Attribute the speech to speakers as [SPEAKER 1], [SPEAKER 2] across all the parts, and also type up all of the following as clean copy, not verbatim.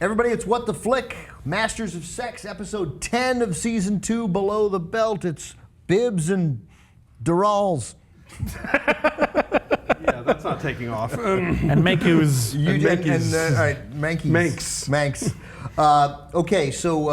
[SPEAKER 1] Everybody, it's What the Flick, Masters of Sex, episode 10 of season 2, Below the Belt. It's Bibbs and Duralde.
[SPEAKER 2] Yeah, that's not taking off.
[SPEAKER 3] And Mankiewicz.
[SPEAKER 1] All right, Manks. Okay, so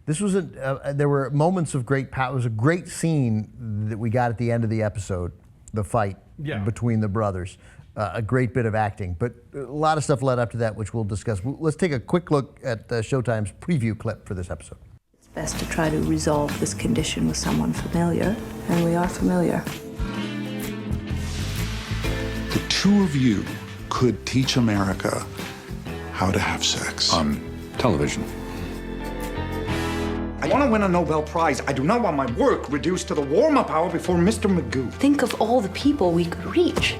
[SPEAKER 1] there were moments of great power. It was a great scene that we got at the end of the episode, the fight between the brothers. A great bit of acting, but a lot of stuff led up to that, which we'll discuss. Let's take a quick look at Showtime's preview clip for this episode.
[SPEAKER 4] It's best to try to resolve this condition with someone familiar, and we are familiar.
[SPEAKER 5] The two of you could teach America how to have sex.
[SPEAKER 6] On television.
[SPEAKER 7] I want to win a Nobel Prize. I do not want my work reduced to the warm-up hour before Mr. Magoo.
[SPEAKER 4] Think of all the people we could reach.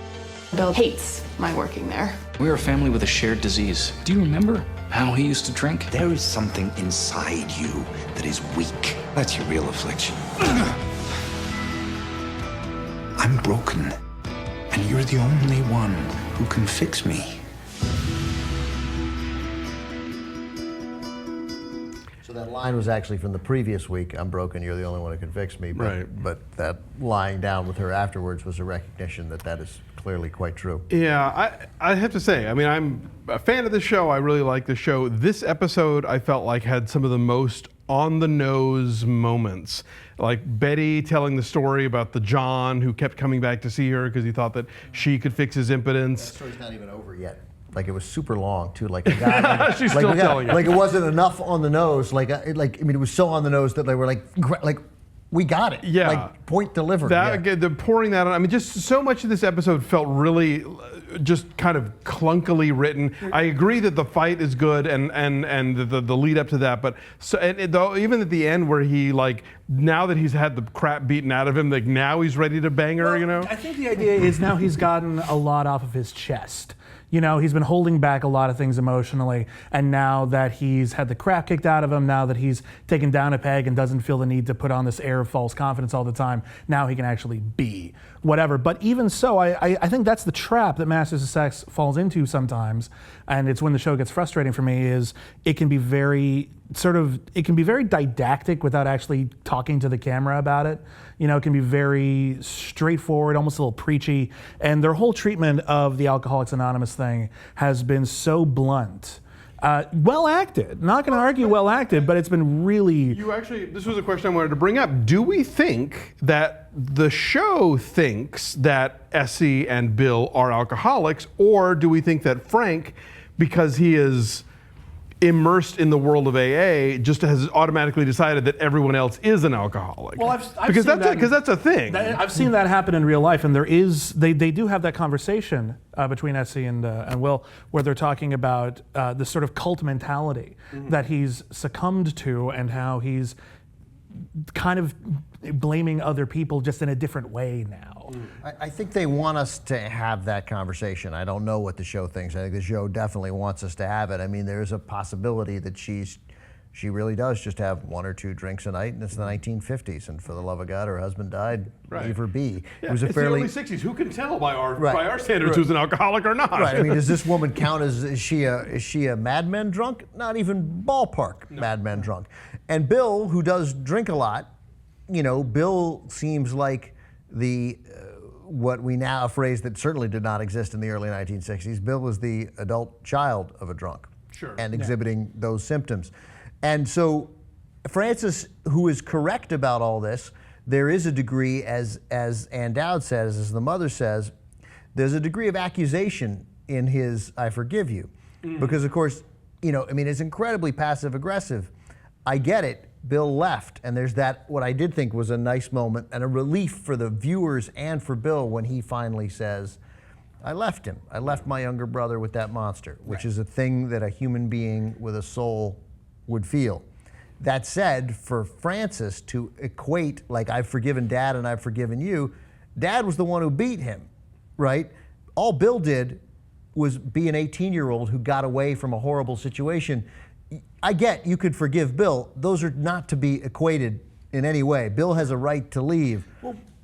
[SPEAKER 4] Bill hates my working there.
[SPEAKER 6] We are a family with a shared disease. Do you remember how he used to drink?
[SPEAKER 7] There is something inside you that is weak. That's your real affliction. I'm broken, and you're the only one who can fix me.
[SPEAKER 1] So that line was actually from the previous week. I'm broken, you're the only one who can fix me. But that lying down with her afterwards was a recognition that that is clearly quite true.
[SPEAKER 2] Yeah, I have to say, I mean, I'm a fan of the show. I really like the show. This episode, I felt like had some of the most on-the-nose moments. Like Betty telling the story about the John who kept coming back to see her because he thought that she could fix his impotence.
[SPEAKER 1] That story's not even over yet. Like, it was super long too. Like, the guy,
[SPEAKER 2] she's still telling it.
[SPEAKER 1] Like, it wasn't enough on the nose. Like, I mean, it was so on the nose that they were like, we got it.
[SPEAKER 2] Yeah.
[SPEAKER 1] Like, point delivered.
[SPEAKER 2] That, the pouring that on. I mean, just so much of this episode felt really just kind of clunkily written. I agree that the fight is good and the lead up to that, but so though even at the end where he now that he's had the crap beaten out of him, like now he's ready to bang her, you know?
[SPEAKER 3] I think the idea is now he's gotten a lot off of his chest. You know, he's been holding back a lot of things emotionally, and now that he's had the crap kicked out of him, now that he's taken down a peg and doesn't feel the need to put on this air of false confidence all the time, now he can actually be whatever. But even so, I think that's the trap that Masters of Sex falls into sometimes, and it's when the show gets frustrating for me, is it can be very didactic without actually talking to the camera about it. You know, it can be very straightforward, almost a little preachy, and their whole treatment of the Alcoholics Anonymous thing has been so blunt. Well acted. Not going to argue well acted, but it's been really...
[SPEAKER 2] This was a question I wanted to bring up. Do we think that the show thinks that Essie and Bill are alcoholics, or do we think that Frank, because he is immersed in the world of AA, just has automatically decided that everyone else is an alcoholic?
[SPEAKER 3] Well,
[SPEAKER 2] because that's a thing.
[SPEAKER 3] I've seen that happen in real life, and they do have that conversation between Essie and Will, where they're talking about this sort of cult mentality that he's succumbed to, and how he's kind of blaming other people just in a different way now.
[SPEAKER 1] I think they want us to have that conversation. I don't know what the show thinks. I think the show definitely wants us to have it. I mean, there's a possibility that she really does just have 1 or 2 drinks a night, and it's the 1950s, and for the love of God, her husband died, leave her be.
[SPEAKER 2] Yeah,
[SPEAKER 1] it was a
[SPEAKER 2] it's
[SPEAKER 1] fairly...
[SPEAKER 2] the early 60s. Who can tell by our standards who's an alcoholic or not?
[SPEAKER 1] Right. I mean, does this woman count as, is she a Mad Men drunk? Not even ballpark Mad Men drunk. And Bill, who does drink a lot, you know, Bill seems like the what we now, a phrase that certainly did not exist in the early 1960s. Bill was the adult child of a drunk, and exhibiting those symptoms. And so Francis, who is correct about all this, there is a degree, as Ann Dowd says, as the mother says, there's a degree of accusation in his "I forgive you," because of course, you know, I mean, it's incredibly passive aggressive. I get it. Bill left, and there's that, what I did think was a nice moment and a relief for the viewers and for Bill when he finally says, I left him. I left my younger brother with that monster, which is a thing that a human being with a soul would feel. That said, for Francis to equate, like, I've forgiven Dad and I've forgiven you, Dad was the one who beat him, right? All Bill did was be an 18-year-old who got away from a horrible situation. I get you could forgive Bill. Those are not to be equated in any way. Bill has a right to leave.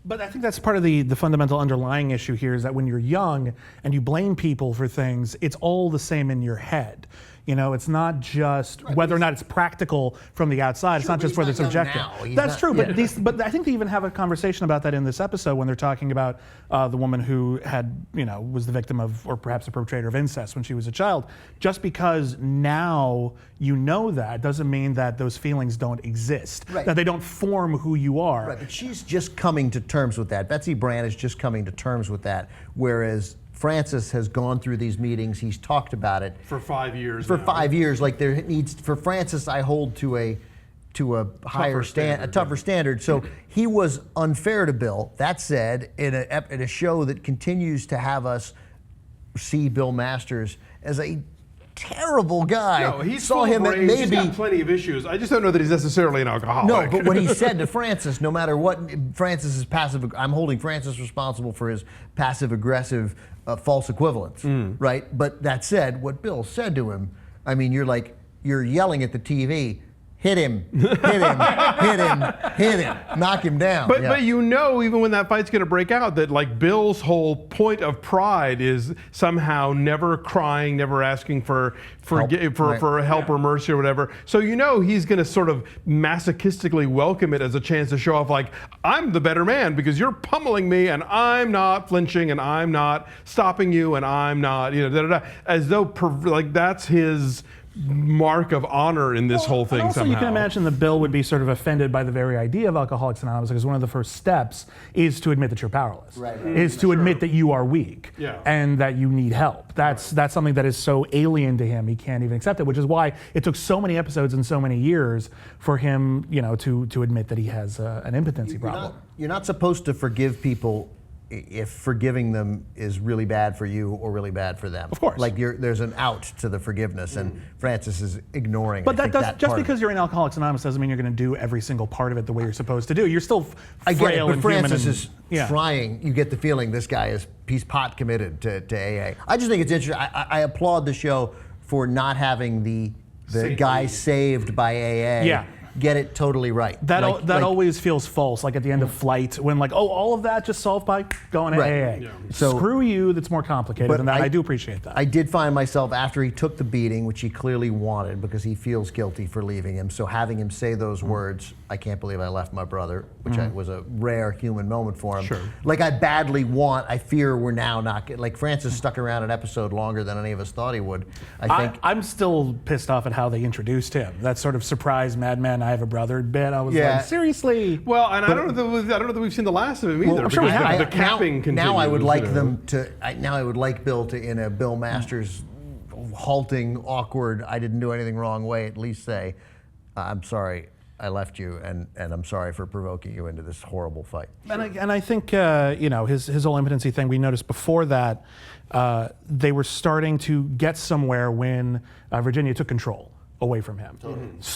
[SPEAKER 3] But I think that's part of the fundamental underlying issue here is that when you're young and you blame people for things, it's all the same in your head. You know, it's not just whether or not it's practical from the outside. It's not just whether it's objective. That's true, but I think they even have a conversation about that in this episode when they're talking about the woman who had, was the victim of, or perhaps a perpetrator of incest when she was a child. Just because now you know that doesn't mean that those feelings don't exist, that they don't form who you are.
[SPEAKER 1] Right, but she's just coming to terms with that. Betsy Brand is just coming to terms with that, whereas Francis has gone through these meetings. He's talked about it
[SPEAKER 2] for 5 years.
[SPEAKER 1] For 5 years, like there needs for Francis. I hold to a higher standard, a tougher standard. So he was unfair to Bill. That said, in a show that continues to have us see Bill Masters as a terrible guy.
[SPEAKER 2] No, he saw him at maybe. He's got plenty of issues. I just don't know that he's necessarily an alcoholic.
[SPEAKER 1] No, but when he said to Francis, no matter what, Francis is passive. I'm holding Francis responsible for his passive-aggressive false equivalence, right? But that said, what Bill said to him, I mean, you're yelling at the TV. Hit him, hit him, hit him, hit him, knock him down.
[SPEAKER 2] But even when that fight's going to break out, that like Bill's whole point of pride is somehow never crying, never asking for help or mercy or whatever. So he's going to sort of masochistically welcome it as a chance to show off, like, I'm the better man because you're pummeling me and I'm not flinching and I'm not stopping you and I'm not, as though like that's his mark of honor in this whole thing.
[SPEAKER 3] Also,
[SPEAKER 2] somehow.
[SPEAKER 3] You can imagine that Bill would be sort of offended by the very idea of Alcoholics Anonymous, because one of the first steps is to admit that you're powerless, is to admit that you are weak and that you need help. That's something that is so alien to him, he can't even accept it, which is why it took so many episodes and so many years for him, to admit that he has an impotency problem.
[SPEAKER 1] You're not supposed to forgive people if forgiving them is really bad for you or really bad for them.
[SPEAKER 3] Of course.
[SPEAKER 1] Like there's an out to the forgiveness, and Francis is ignoring.
[SPEAKER 3] But just because you're in Alcoholics Anonymous doesn't mean you're going to do every single part of it the way you're supposed to do. You're still frail and human.
[SPEAKER 1] Francis is trying. You get the feeling this guy he's pot committed to AA. I just think it's interesting. I applaud the show for not having the guy saved by AA.
[SPEAKER 3] Yeah.
[SPEAKER 1] Get it totally right.
[SPEAKER 3] That always feels false, like at the end of Flight, when all of that just solved by going to AA. Yeah.
[SPEAKER 1] So,
[SPEAKER 3] screw you, that's more complicated than that. I do appreciate that.
[SPEAKER 1] I did find myself, after he took the beating, which he clearly wanted because he feels guilty for leaving him, so having him say those words, I can't believe I left my brother, which was a rare human moment for him.
[SPEAKER 2] Sure.
[SPEAKER 1] Like I fear we're now not, like Francis stuck around an episode longer than any of us thought he would.
[SPEAKER 3] I'm still pissed off at how they introduced him. That sort of surprise madman, I have a brother bit. I was like, seriously?
[SPEAKER 2] Well, and I don't know that we've seen the last of him either.
[SPEAKER 1] Well, sure we have.
[SPEAKER 2] The capping continues.
[SPEAKER 1] Now I would like them to. Now I would like Bill to, in a Bill Masters halting, awkward, I didn't do anything wrong way, at least say, I'm sorry I left you, and I'm sorry for provoking you into this horrible fight.
[SPEAKER 3] And I think his whole impotency thing, we noticed before that they were starting to get somewhere when Virginia took control away from him.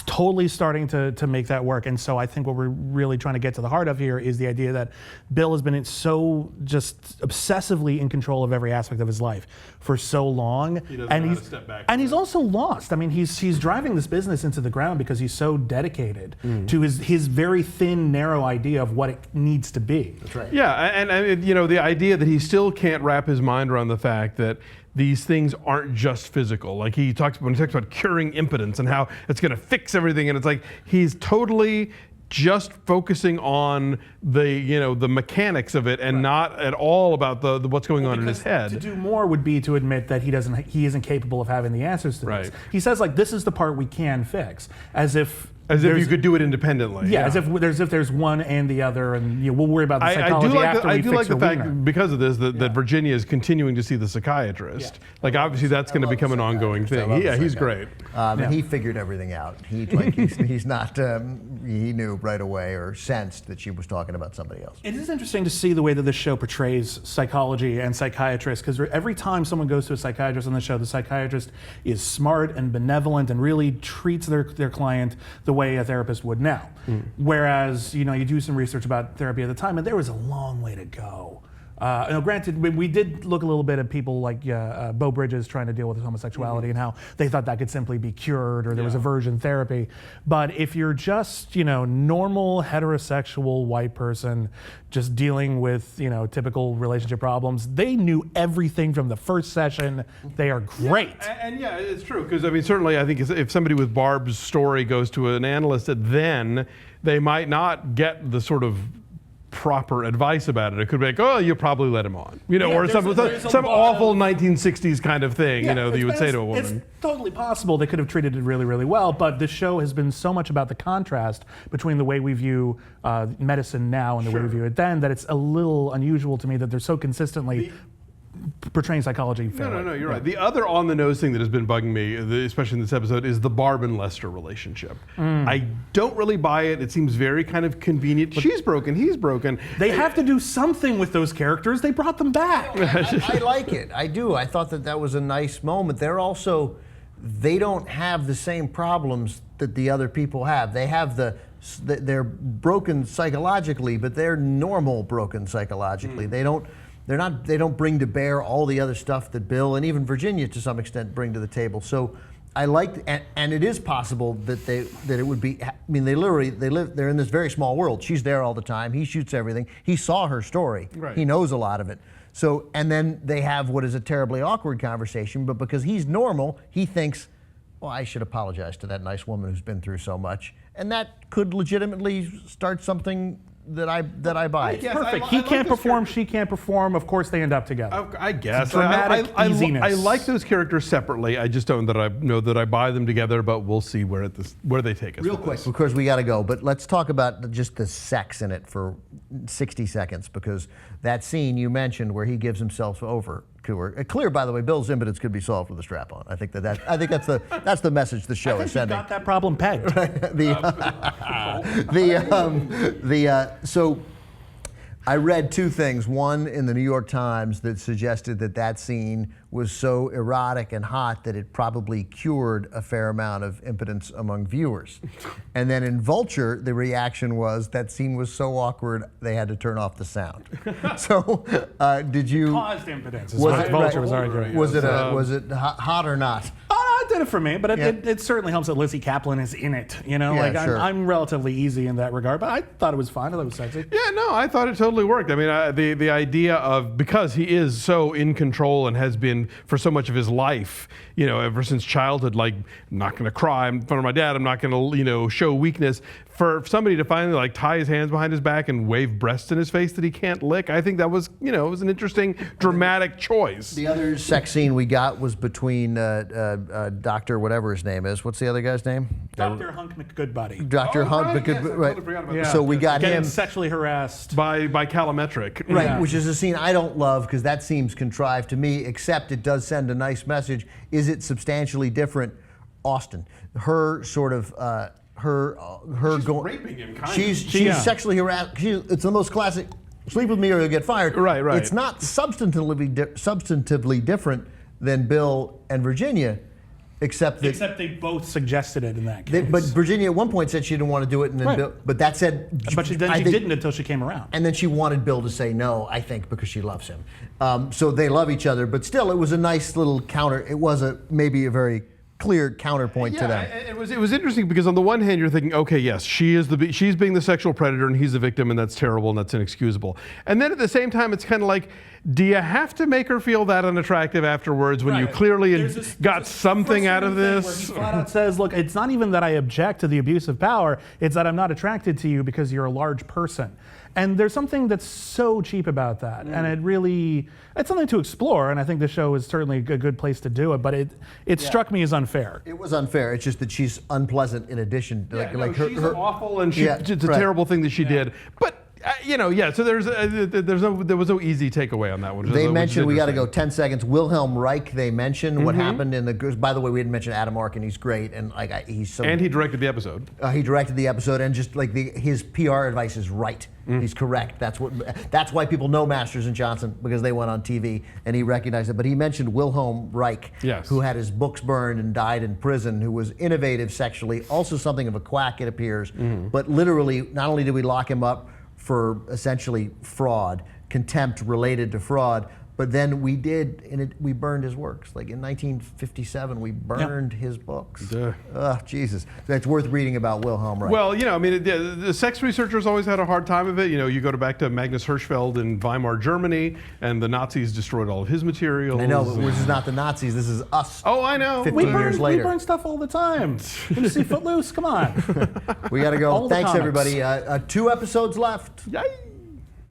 [SPEAKER 3] Totally starting to make that work. And so I think what we're really trying to get to the heart of here is the idea that Bill has been so just obsessively in control of every aspect of his life for so long.
[SPEAKER 2] He doesn't know how to step back.
[SPEAKER 3] And he's also lost. I mean, he's driving this business into the ground because he's so dedicated to his very thin, narrow idea of what it needs to be.
[SPEAKER 1] That's right.
[SPEAKER 2] Yeah, and the idea that he still can't wrap his mind around the fact that these things aren't just physical. Like when he talks about curing impotence and how it's going to fix everything, and it's like he's totally just focusing on the mechanics of it and not at all about the what's going on in his head.
[SPEAKER 3] To do more would be to admit that he isn't capable of having the answers to this. He says, like, this is the part we can fix, as if
[SPEAKER 2] you could do it independently.
[SPEAKER 3] Yeah, as if there's one and the other, and we'll worry about the psychology after we fix
[SPEAKER 2] I do like the fact,
[SPEAKER 3] wiener.
[SPEAKER 2] because of this, that Virginia is continuing to see the psychiatrist. Yeah. Like, obviously that's going to become an ongoing thing. Yeah, he's great.
[SPEAKER 1] And he figured everything out. He's not, he knew right away or sensed that she was talking about somebody else.
[SPEAKER 3] It is interesting to see the way that this show portrays psychology and psychiatrists, because every time someone goes to a psychiatrist on the show, the psychiatrist is smart and benevolent and really treats their client the way a therapist would now. Whereas, you do some research about therapy at the time, and there was a long way to go No, granted, we did look a little bit at people like Beau Bridges trying to deal with his homosexuality and how they thought that could simply be cured or there was aversion therapy. But if you're just, normal heterosexual white person just dealing with, typical relationship problems, they knew everything from the first session. They are great.
[SPEAKER 2] And yeah, it's true. Because, certainly I think if somebody with Barb's story goes to an analyst, then they might not get the sort of proper advice about it. It could be like, oh, you probably let him on, or some awful 1960s kind of thing, that you would say to a woman.
[SPEAKER 3] It's totally possible they could have treated it really, really well, but the show has been so much about the contrast between the way we view medicine now and the way we view it then that it's a little unusual to me that they're so consistently portraying psychology fairly.
[SPEAKER 2] No, you're right. The other on-the-nose thing that has been bugging me, especially in this episode, is the Barb and Lester relationship. I don't really buy it. It seems very kind of convenient. She's broken, he's broken.
[SPEAKER 3] They have to do something with those characters. They brought them back.
[SPEAKER 1] I like it. I do. I thought that was a nice moment. They don't have the same problems that the other people have. They have they're broken psychologically, but they're normal broken psychologically. They don't bring to bear all the other stuff that Bill and even Virginia to some extent bring to the table. So I liked, and it is possible that it would be. They're in this very small world. She's there all the time. He shoots everything. He saw her story.
[SPEAKER 2] Right.
[SPEAKER 1] He knows a lot of it. So, and then they have what is a terribly awkward conversation, but because he's normal, he thinks, well, I should apologize to that nice woman who's been through so much. And that could legitimately start something that I buy.
[SPEAKER 3] It's perfect. He can't perform, she can't perform. Of course, they end up together.
[SPEAKER 2] I guess.
[SPEAKER 3] Dramatic easiness.
[SPEAKER 2] I like those characters separately. I just don't know that I buy them together, but we'll see where they take us.
[SPEAKER 1] Real quick, because we got to go, but let's talk about just the sex in it for 60 seconds, because that scene you mentioned where he gives himself over to her. Clear, by the way, Bill's impotence could be solved with a strap-on. I think that's the message the show is sending.
[SPEAKER 3] Got that problem pegged.
[SPEAKER 1] So I read two things. One in the New York Times that suggested that scene was so erotic and hot that it probably cured a fair amount of impotence among viewers. And then in Vulture, the reaction was that scene was so awkward they had to turn off the sound. So did you...
[SPEAKER 3] Caused impotence. Vulture was arguing.
[SPEAKER 1] Was it hot or not?
[SPEAKER 3] It did it for me, but it certainly helps that Lizzie Kaplan is in it.
[SPEAKER 1] Sure.
[SPEAKER 3] I'm relatively easy in that regard, but I thought it was fine. I thought it was sexy.
[SPEAKER 2] Yeah, no, I thought it totally worked. I mean, the idea of, because he is so in control and has been for so much of his life, ever since childhood, like, I'm not going to cry in front of my dad, I'm not going to, show weakness. For somebody to finally tie his hands behind his back and wave breasts in his face that he can't lick, I think that was, it was an interesting, dramatic choice.
[SPEAKER 1] The other sex scene we got was between Dr. whatever his name is. What's the other guy's name?
[SPEAKER 3] Dr. Hunk McGoodbody.
[SPEAKER 1] Dr. Hunk
[SPEAKER 2] Yes, I
[SPEAKER 1] McGoodbody.
[SPEAKER 2] totally forgot about that.
[SPEAKER 1] So we got
[SPEAKER 3] Getting
[SPEAKER 1] him
[SPEAKER 3] sexually harassed.
[SPEAKER 2] By Calometric.
[SPEAKER 1] right,
[SPEAKER 3] Yeah.
[SPEAKER 1] which is a scene I don't love because that seems contrived to me. Except it does send a nice message. Is it substantially different? Austin, her sort of. Her
[SPEAKER 2] She's
[SPEAKER 1] going.
[SPEAKER 2] raping him, kind of.
[SPEAKER 1] She's sexually harassed. It's the most classic. Sleep with me or you'll get fired.
[SPEAKER 2] Right.
[SPEAKER 1] It's not substantively different than Bill and Virginia, except
[SPEAKER 3] they both suggested it in that case.
[SPEAKER 1] But Virginia at one point said she didn't want to do it, and then
[SPEAKER 3] Right.
[SPEAKER 1] Bill. But that said,
[SPEAKER 3] But she didn't until she came around.
[SPEAKER 1] and then she wanted Bill to say no, I think, because she loves him. So they love each other, but still, it was a nice little counter. It was maybe a very clear counterpoint to them.
[SPEAKER 2] It was interesting because on the one hand you're thinking, okay, yes, she's being the sexual predator and he's the victim, and that's terrible and that's inexcusable. And then at the same time, it's kind of like, do you have to make her feel that unattractive afterwards when you clearly got something out of this?
[SPEAKER 3] Where he flat out says, look, it's not even that I object to the abuse of power, it's that I'm not attracted to you because you're a large person. And there's something that's so cheap about that. And it's something to explore, and I think the show is certainly a good place to do it, but it struck me as unfair.
[SPEAKER 1] It was unfair. It's just that she's unpleasant in addition.
[SPEAKER 2] She's awful, and it's a terrible thing that she did. But so there was no easy takeaway on that one.
[SPEAKER 1] They mentioned, we got to go 10 seconds. Wilhelm Reich, they mentioned what happened in the. By the way, we didn't mention Adam Arkin. He's great, and he's so.
[SPEAKER 2] And he directed the episode.
[SPEAKER 1] He directed the episode, and just his PR advice is right. He's correct. That's why people know Masters and Johnson, because they went on TV and he recognized it. But he mentioned Wilhelm Reich, who had his books burned and died in prison, who was innovative sexually, also something of a quack, it appears. But literally, not only did we lock him up for essentially fraud, contempt related to fraud. But then we burned his works. Like in 1957, we burned his books. Oh, Jesus. That's worth reading about Wilhelm Reich.
[SPEAKER 2] Well, I mean, the sex researchers always had a hard time of it. You go back to Magnus Hirschfeld in Weimar, Germany, and the Nazis destroyed all of his materials.
[SPEAKER 1] I know, but this is not the Nazis. This is us.
[SPEAKER 2] Oh, I know.
[SPEAKER 1] 15 years later.
[SPEAKER 3] We burn stuff all the time. Did you see Footloose? Come on.
[SPEAKER 1] We got to go.
[SPEAKER 3] All the
[SPEAKER 1] Thanks,
[SPEAKER 3] comics.
[SPEAKER 1] everybody. 2 episodes left.
[SPEAKER 2] Yay.